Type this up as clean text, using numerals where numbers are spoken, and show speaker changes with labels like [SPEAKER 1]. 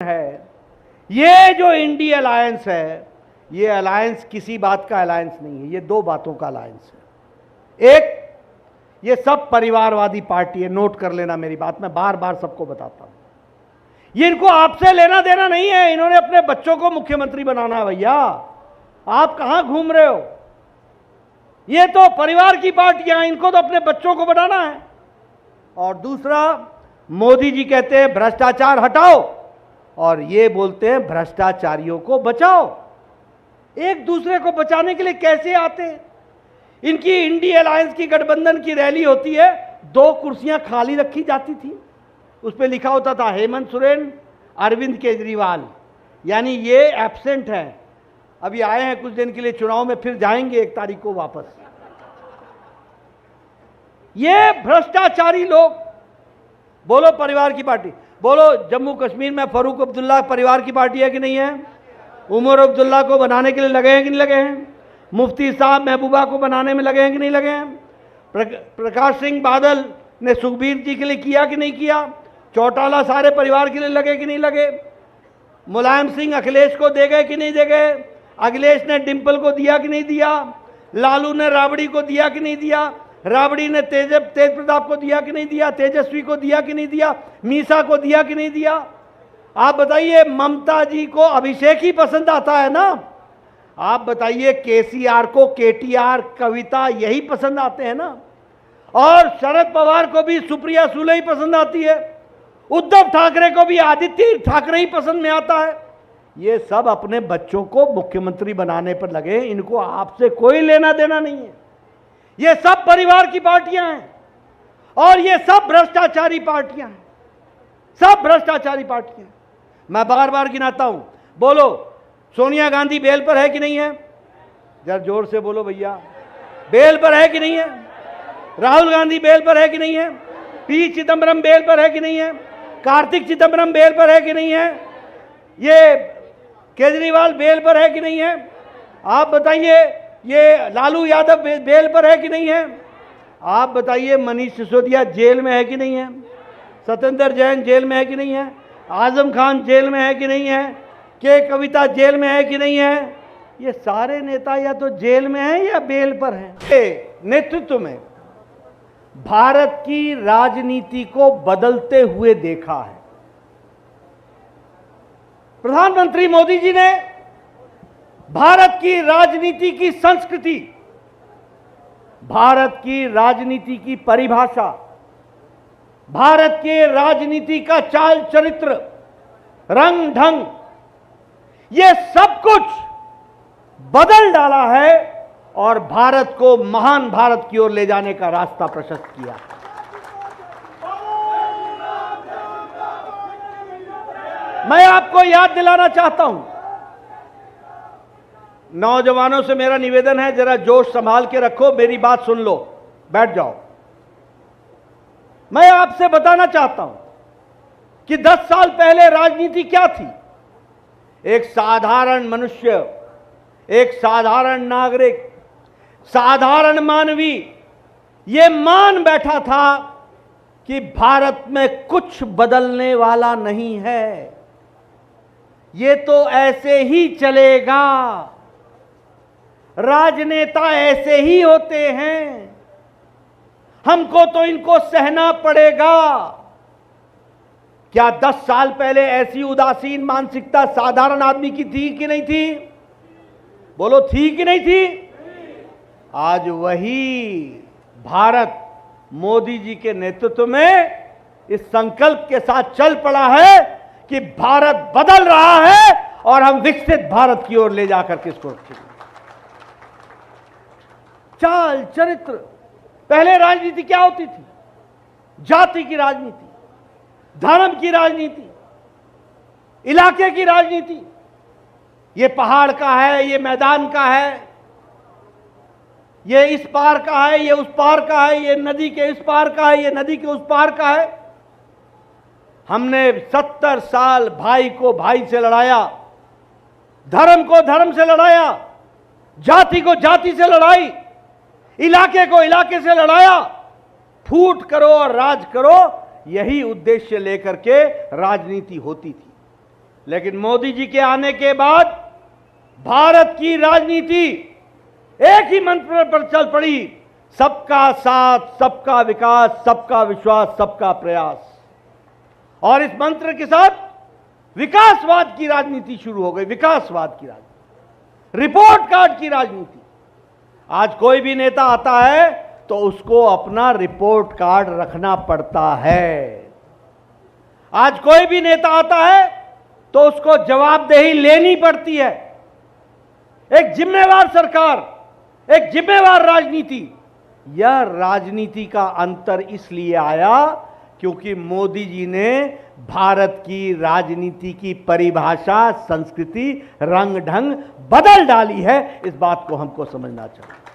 [SPEAKER 1] है। ये जो इंडी अलायंस है, ये अलायंस किसी बात का अलायंस नहीं है, ये दो बातों का अलायंस है। एक, ये सब परिवारवादी पार्टी है, नोट कर लेना मेरी बात, मैं बार बार सबको बताता हूं। ये इनको आपसे लेना देना नहीं है, इन्होंने अपने बच्चों को मुख्यमंत्री बनाना है। भैया आप कहां घूम रहे हो? ये तो परिवार की पार्टियां, इनको तो अपने बच्चों को बनाना है। और दूसरा, मोदी जी कहते हैं भ्रष्टाचार हटाओ और ये बोलते हैं भ्रष्टाचारियों को बचाओ। एक दूसरे को बचाने के लिए कैसे आते हैं? इनकी इंडी अलायंस की गठबंधन की रैली होती है, 2 कुर्सियां खाली रखी जाती थी, उस पर लिखा होता था हेमंत सोरेन, अरविंद केजरीवाल, यानी ये एब्सेंट हैं, अभी आए हैं कुछ दिन के लिए चुनाव में, फिर जाएंगे 1 तारीख को वापस। ये भ्रष्टाचारी लोग। बोलो परिवार की पार्टी, बोलो जम्मू कश्मीर में फारूक अब्दुल्ला परिवार की पार्टी है कि नहीं है? उमर अब्दुल्ला को बनाने के लिए लगे हैं कि नहीं लगे हैं? मुफ्ती साहब महबूबा को बनाने में लगे हैं कि नहीं लगे हैं? प्रकाश सिंह बादल ने सुखबीर जी के लिए किया कि नहीं किया? चौटाला सारे परिवार के लिए लगे कि नहीं लगे? मुलायम सिंह अखिलेश को दे गए कि नहीं दे गए? अखिलेश ने डिंपल को दिया कि नहीं दिया? लालू ने राबड़ी को दिया कि नहीं दिया? राबड़ी ने तेज प्रताप को दिया कि नहीं दिया? तेजस्वी को दिया कि नहीं दिया? मीसा को दिया कि नहीं दिया? आप बताइए, ममता जी को अभिषेक ही पसंद आता है ना? आप बताइए, केसीआर को केटीआर, कविता यही पसंद आते हैं ना? और शरद पवार को भी सुप्रिया सुले ही पसंद आती है, उद्धव ठाकरे को भी आदित्य ठाकरे ही पसंद में आता है। ये सब अपने बच्चों को मुख्यमंत्री बनाने पर लगे, इनको आपसे कोई लेना देना नहीं है। ये सब परिवार की पार्टियां हैं और ये सब भ्रष्टाचारी पार्टियां हैं, सब भ्रष्टाचारी पार्टियां। मैं बार बार गिनाता हूं, बोलो सोनिया गांधी बेल पर है कि नहीं है? जरा जोर से बोलो भैया, बेल पर है कि नहीं है? राहुल गांधी बेल पर है कि नहीं है? पी चिदम्बरम बेल पर है कि नहीं है? कार्तिक चिदम्बरम बेल पर है कि नहीं है? ये केजरीवाल बेल पर है कि नहीं है? आप बताइए, ये लालू यादव बेल पर है कि नहीं है? आप बताइए, मनीष सिसोदिया जेल में है कि नहीं है? सत्येंद्र जैन जेल में है कि नहीं है? आजम खान जेल में है कि नहीं है? के कविता जेल में है कि नहीं है? ये सारे नेता या तो जेल में हैं या बेल पर हैं। नेतृत्व में भारत की राजनीति को बदलते हुए देखा है। प्रधानमंत्री मोदी जी ने भारत की राजनीति की संस्कृति, भारत की राजनीति की परिभाषा, भारत के राजनीति का चाल चरित्र, रंग ढंग, ये सब कुछ बदल डाला है और भारत को महान भारत की ओर ले जाने का रास्ता प्रशस्त किया। मैं आपको याद दिलाना चाहता हूं, नौजवानों से मेरा निवेदन है, जरा जोश संभाल के रखो, मेरी बात सुन लो, बैठ जाओ। मैं आपसे बताना चाहता हूं कि 10 साल पहले राजनीति क्या थी। एक साधारण मनुष्य, एक साधारण नागरिक, साधारण मानवी ये मान बैठा था कि भारत में कुछ बदलने वाला नहीं है, ये तो ऐसे ही चलेगा, राजनेता ऐसे ही होते हैं, हमको तो इनको सहना पड़ेगा। क्या 10 साल पहले ऐसी उदासीन मानसिकता साधारण आदमी की थी कि नहीं थी? बोलो, थी कि नहीं थी? आज वही भारत मोदी जी के नेतृत्व में इस संकल्प के साथ चल पड़ा है कि भारत बदल रहा है और हम विकसित भारत की ओर ले जाकर किसको रखेंगे। चाल चरित्र, पहले राजनीति क्या होती थी? जाति की राजनीति, धर्म की राजनीति, इलाके की राजनीति, ये पहाड़ का है, ये मैदान का है, ये इस पार का है, ये उस पार का है, ये नदी के इस पार का है, ये नदी के उस पार का है। हमने 70 साल भाई को भाई से लड़ाया, धर्म को धर्म से लड़ाया, जाति को जाति से लड़ाई, इलाके को इलाके से लड़ाया। फूट करो और राज करो, यही उद्देश्य लेकर के राजनीति होती थी। लेकिन मोदी जी के आने के बाद भारत की राजनीति एक ही मंत्र पर चल पड़ी, सबका साथ, सबका विकास, सबका विश्वास, सबका प्रयास। और इस मंत्र के साथ विकासवाद की राजनीति शुरू हो गई, विकासवाद की राजनीति, रिपोर्ट कार्ड की राजनीति। आज कोई भी नेता आता है तो उसको अपना रिपोर्ट कार्ड रखना पड़ता है। आज कोई भी नेता आता है तो उसको जवाबदेही लेनी पड़ती है। एक जिम्मेवार सरकार, एक जिम्मेवार राजनीति। यह राजनीति का अंतर इसलिए आया क्योंकि मोदी जी ने भारत की राजनीति की परिभाषा, संस्कृति, रंग ढंग बदल डाली है। इस बात को हमको समझना चाहिए।